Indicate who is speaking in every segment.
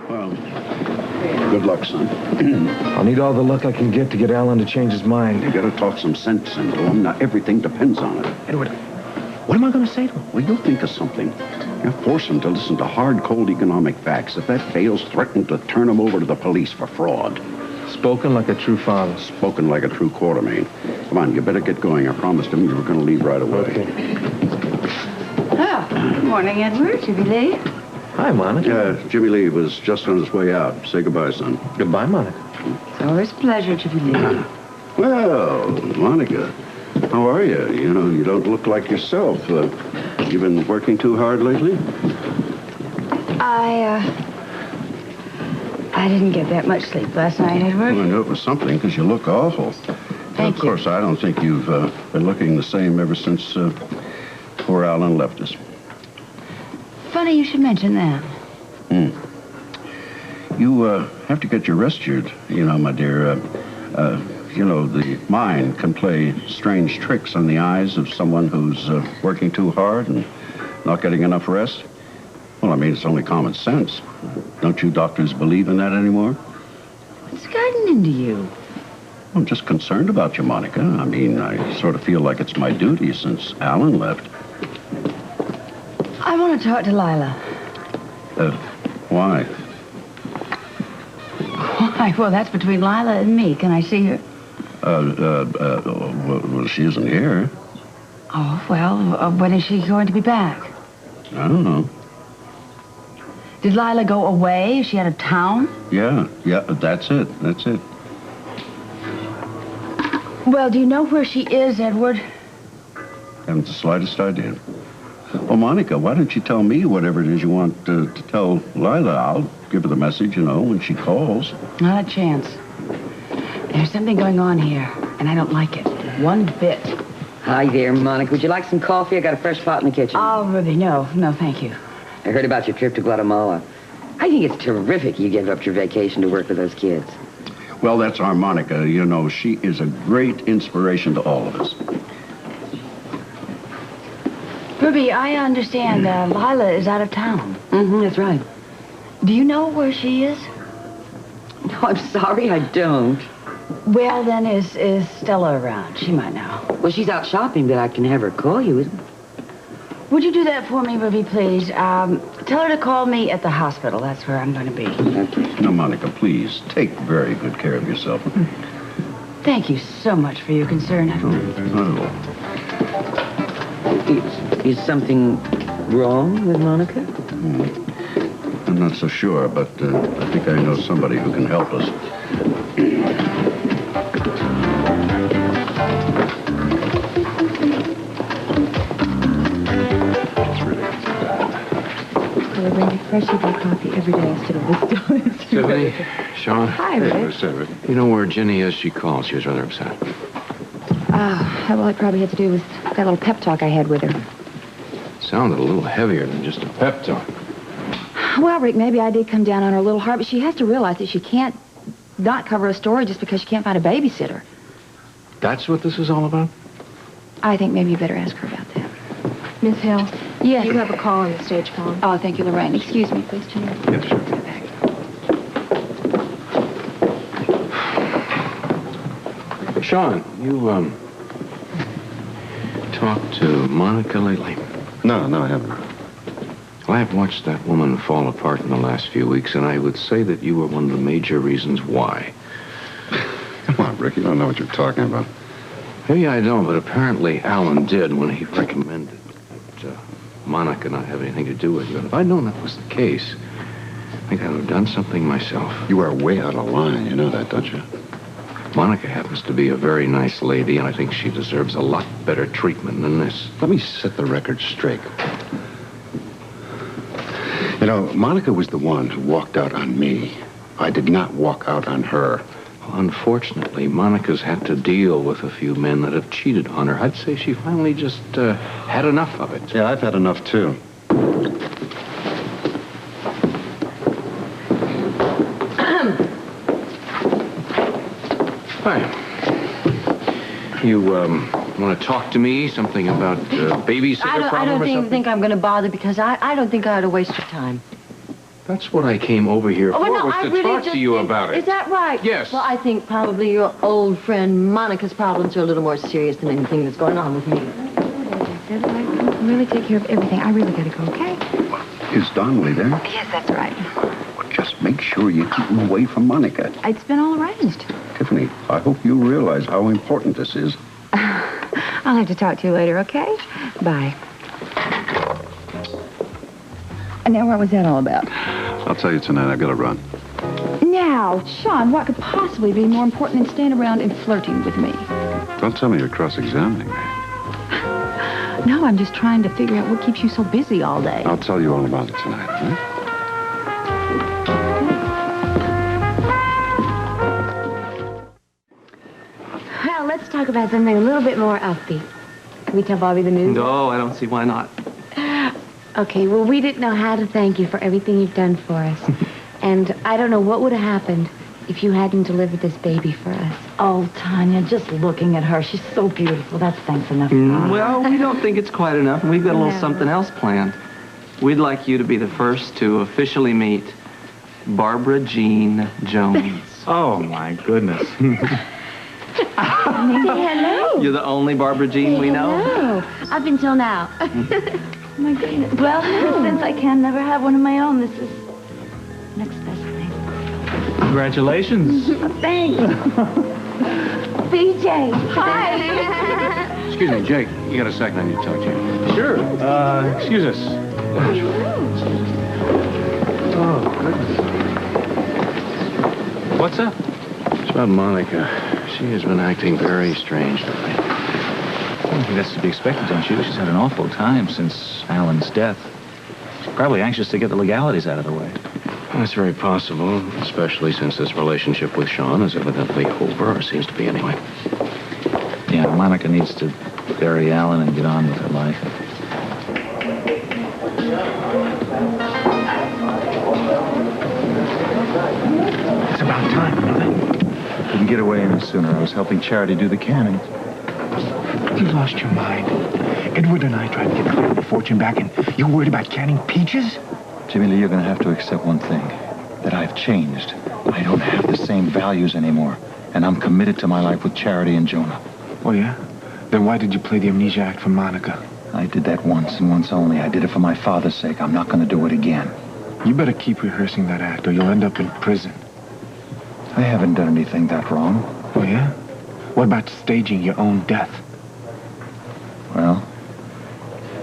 Speaker 1: Well, good luck, son.
Speaker 2: I'll need all the luck I can get to get Alan to change his mind.
Speaker 1: You gotta talk some sense into him. Not everything depends on it.
Speaker 2: Edward, what am I going to say to him?
Speaker 1: Well, you'll think of something. You force him to listen to hard, cold economic facts. If that fails, threaten to turn him over to the police for fraud.
Speaker 2: Spoken like a true father.
Speaker 1: Spoken like a true Quartermain. Come on, you better get going. I promised him we were going to leave right away.
Speaker 2: Okay.
Speaker 3: Oh, good morning, Edward. Jimmy Lee.
Speaker 2: Hi, Monica.
Speaker 1: Jimmy Lee was just on his way out. Say goodbye, son.
Speaker 2: Goodbye, Monica.
Speaker 3: It's always a pleasure, Jimmy Lee.
Speaker 1: Well, Monica, how are you? You know, you don't look like yourself. You been working too hard lately?
Speaker 3: I didn't get that much sleep last night, Edward.
Speaker 1: Well, I know it was something, because you look awful.
Speaker 3: Thank
Speaker 1: you. Of course, I don't think you've been looking the same ever since poor Alan left us.
Speaker 3: Funny you should mention that.
Speaker 1: You have to get your rest, you know, my dear. You know, the mind can play strange tricks on the eyes of someone who's working too hard and not getting enough rest. Well, I mean, it's only common sense. Don't you doctors believe in that anymore?
Speaker 3: What's gotten into you?
Speaker 1: I'm just concerned about you, Monica. I mean, I sort of feel like it's my duty since Alan left.
Speaker 3: I want to talk to Lila.
Speaker 1: Why?
Speaker 3: Why? Well, that's between Lila and me. Can I see her?
Speaker 1: Well, she isn't here.
Speaker 3: Oh, well, when is she going to be back?
Speaker 1: I don't know.
Speaker 3: Did Lila go away? Is she out of town?
Speaker 1: Yeah, that's it.
Speaker 3: Well, do you know where she is, Edward?
Speaker 1: Haven't the slightest idea. Well, Monica, why don't you tell me whatever it is you want to tell Lila? I'll give her the message, you know, when she calls.
Speaker 3: Not a chance. There's something going on here, and I don't like it. One bit.
Speaker 4: Hi there, Monica. Would you like some coffee? I got a fresh pot in the kitchen.
Speaker 3: Oh, Ruby, no, thank you.
Speaker 4: I heard about your trip to Guatemala. I think it's terrific you gave up your vacation to work with those kids.
Speaker 1: Well, that's our Monica. You know, she is a great inspiration to all of us.
Speaker 3: Ruby, I understand Lila is out of town.
Speaker 4: Mm-hmm, that's right.
Speaker 3: Do you know where she is?
Speaker 4: No, I'm sorry, I don't.
Speaker 3: Well, then, is Stella around? She might know.
Speaker 4: Well, she's out shopping, but I can have her call you.
Speaker 3: Would you do that for me, Ruby, please? Tell her to call me at the hospital. That's where I'm going to be.
Speaker 4: Okay.
Speaker 1: No, Monica, please, take very good care of yourself.
Speaker 3: Thank you so much for your concern, Edward.
Speaker 1: Not at all.
Speaker 4: Is something wrong with Monica?
Speaker 1: I'm not so sure, but I think I know somebody who can help us.
Speaker 5: I bring you fresh herbal coffee every day instead of this donuts.
Speaker 6: Tiffany, Sean.
Speaker 5: Hi, Rick.
Speaker 6: You know where Ginny is? She called. She was rather upset.
Speaker 5: Well, it probably had to do with that little pep talk I had with her.
Speaker 6: Sounded a little heavier than just a pep talk.
Speaker 5: Well, Rick, maybe I did come down on her a little hard, but she has to realize that she can't not cover a story just because she can't find a babysitter.
Speaker 6: That's what this is all about?
Speaker 5: I think maybe you better ask her about that.
Speaker 7: Miss Hill?
Speaker 5: Yes.
Speaker 7: You have a call on the stage phone.
Speaker 5: Oh, thank you, Lorraine. Excuse me, please, Ginny.
Speaker 6: Yes, sure. Sean, you, talked to Monica lately?
Speaker 8: No, I haven't.
Speaker 6: Well, I've watched that woman fall apart in the last few weeks, and I would say that you were one of the major reasons why.
Speaker 8: Come on, Rick, you don't know what you're talking about.
Speaker 6: Maybe I don't, but apparently Alan did when he recommended that Monica not have anything to do with you. And if I'd known that was the case, I think I would have done something myself.
Speaker 8: You are way out of line. You know that, don't you?
Speaker 6: Monica happens to be a very nice lady, and I think she deserves a lot better treatment than this.
Speaker 8: Let me set the record straight. You know, Monica was the one who walked out on me. I did not walk out on her.
Speaker 6: Well, unfortunately, Monica's had to deal with a few men that have cheated on her. I'd say she finally just had enough of it.
Speaker 8: Yeah, I've had enough, too.
Speaker 6: Hi. You, want to talk to me? Something about babysitter problem
Speaker 3: I don't
Speaker 6: or something?
Speaker 3: think I'm going to bother because I don't think I ought to waste your time.
Speaker 6: That's what I came over here for,
Speaker 7: no,
Speaker 6: was
Speaker 7: I
Speaker 6: to
Speaker 7: really
Speaker 6: talk
Speaker 7: just
Speaker 6: to you
Speaker 7: think-
Speaker 6: about it.
Speaker 7: Is that right?
Speaker 6: Yes.
Speaker 9: Well, I think probably your old friend Monica's problems are a little more serious than anything that's going on with me.
Speaker 5: I really take care of everything. I really gotta go, okay?
Speaker 1: Is Donnelly there?
Speaker 5: Yes, that's right.
Speaker 1: Well, just make sure you keep him away from Monica.
Speaker 5: It's been all arranged.
Speaker 1: Tiffany, I hope you realize how important this is.
Speaker 5: I'll have to talk to you later, okay? Bye. And now, what was that all about?
Speaker 1: I'll tell you tonight. I've got to run.
Speaker 5: Now, Sean, what could possibly be more important than standing around and flirting with me?
Speaker 1: Don't tell me you're cross-examining me.
Speaker 5: No, I'm just trying to figure out what keeps you so busy all day.
Speaker 1: I'll tell you all about it tonight, all right?
Speaker 9: Well, let's talk about something a little bit more upbeat. Can we tell Bobbie the news?
Speaker 10: No, I don't see why not.
Speaker 9: Okay, well, we didn't know how to thank you for everything you've done for us. And I don't know what would have happened if you hadn't delivered this baby for us.
Speaker 3: Oh, Tanya, just looking at her, she's so beautiful. That's thanks enough.
Speaker 10: Well, we don't think it's quite enough, and we've got a little
Speaker 9: No.
Speaker 10: something else planned. We'd like you to be the first to officially meet Barbara Jean Jones.
Speaker 2: Oh, my goodness.
Speaker 9: Hello.
Speaker 10: You're the only Barbara Jean we know?
Speaker 9: No, up until now.
Speaker 3: My goodness. Well, since I can never have one of my own, this is next best thing.
Speaker 2: Congratulations.
Speaker 3: Thanks. BJ. Hi.
Speaker 6: Excuse me, Jake. You got a second? I need to talk to you.
Speaker 2: Sure. Excuse us. Oh, goodness. What's up?
Speaker 6: It's about Monica. She has been acting very strange lately.
Speaker 11: I think that's to be expected, don't you? She's had an awful time since Alan's death. She's probably anxious to get the legalities out of the way.
Speaker 6: That's very possible, especially since this relationship with Sean is evidently over, or seems to be anyway.
Speaker 11: Yeah, Monica needs to bury Alan and get on with her life.
Speaker 2: It's about time, brother.
Speaker 11: Couldn't get away any sooner. I was helping Charity do the canning.
Speaker 2: You lost your mind. Edward and I tried to get Clear the fortune back, and you're worried about canning peaches?
Speaker 11: Jimmy Lee, you're going to have to accept one thing. That I've changed. I don't have the same values anymore. And I'm committed to my life with Charity and Jonah.
Speaker 2: Oh, yeah? Then why did you play the amnesia act for Monica?
Speaker 11: I did that once and once only. I did it for my father's sake. I'm not going to do it again.
Speaker 2: You better keep rehearsing that act, or you'll end up in prison.
Speaker 11: I haven't done anything that wrong.
Speaker 2: Oh, yeah? What about staging your own death?
Speaker 11: Well,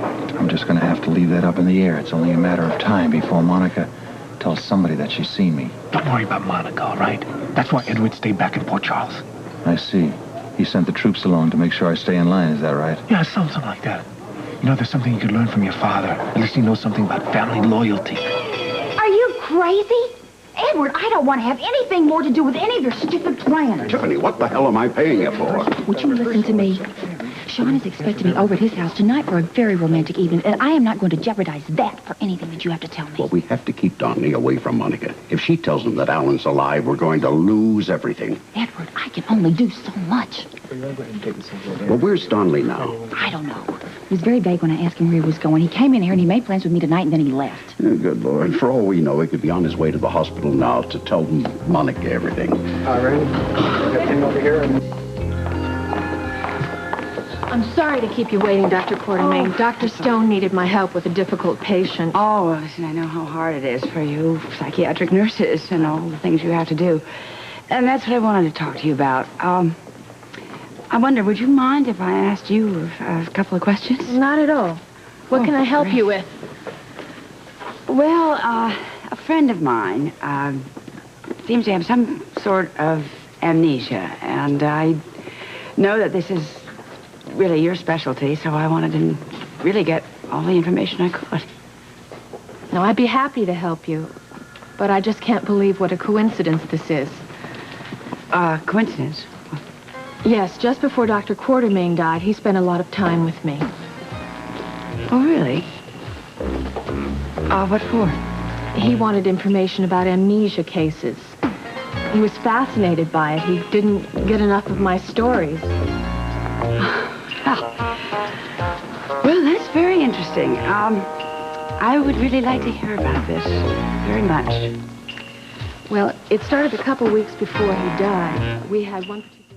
Speaker 11: I'm just going to have to leave that up in the air. It's only a matter of time before Monica tells somebody that she's seen me.
Speaker 2: Don't worry about Monica, all right? That's why Edward stayed back in Port Charles.
Speaker 11: I see. He sent the troops along to make sure I stay in line. Is that right?
Speaker 2: Yeah, something like that. You know, there's something you could learn from your father. At least he knows something about family loyalty.
Speaker 5: Are you crazy? Edward, I don't want to have anything more to do with any of your stupid plans.
Speaker 1: Tiffany, what the hell am I paying you for?
Speaker 5: Would you listen to me? Sean is expecting me over at his house tonight for a very romantic evening, and I am not going to jeopardize that for anything that you have to tell me.
Speaker 1: Well, we have to keep Donnelly away from Monica. If she tells him that Alan's alive, we're going to lose everything.
Speaker 5: Edward, I can only do so much.
Speaker 1: Well, where's Donnelly now?
Speaker 5: I don't know. He was very vague when I asked him where he was going. He came in here and he made plans with me tonight, and then he left.
Speaker 1: Oh, good Lord. For all we know, he could be on his way to the hospital now to tell Monica everything.
Speaker 2: Randy, everything over here.
Speaker 7: I'm sorry to keep you waiting, Dr. Quartermain. Dr. Stone needed my help with a difficult patient.
Speaker 3: Oh, listen, I know how hard it is for you psychiatric nurses and all the things you have to do. And that's what I wanted to talk to you about. I wonder, would you mind if I asked you a couple of questions?
Speaker 7: Not at all. What can I help you with?
Speaker 3: Well, a friend of mine seems to have some sort of amnesia, and I know that this is really your specialty, so I wanted to really get all the information I could.
Speaker 7: Now, I'd be happy to help you, but I just can't believe what a coincidence this is.
Speaker 3: Coincidence?
Speaker 7: Yes, just before Dr. Quartermain died, he spent a lot of time with me.
Speaker 3: Oh, really? What for?
Speaker 7: He wanted information about amnesia cases. He was fascinated by it. He didn't get enough of my stories.
Speaker 3: Well, that's very interesting. I would really like to hear about this very much.
Speaker 7: Well, it started a couple weeks before he died. We had one particular...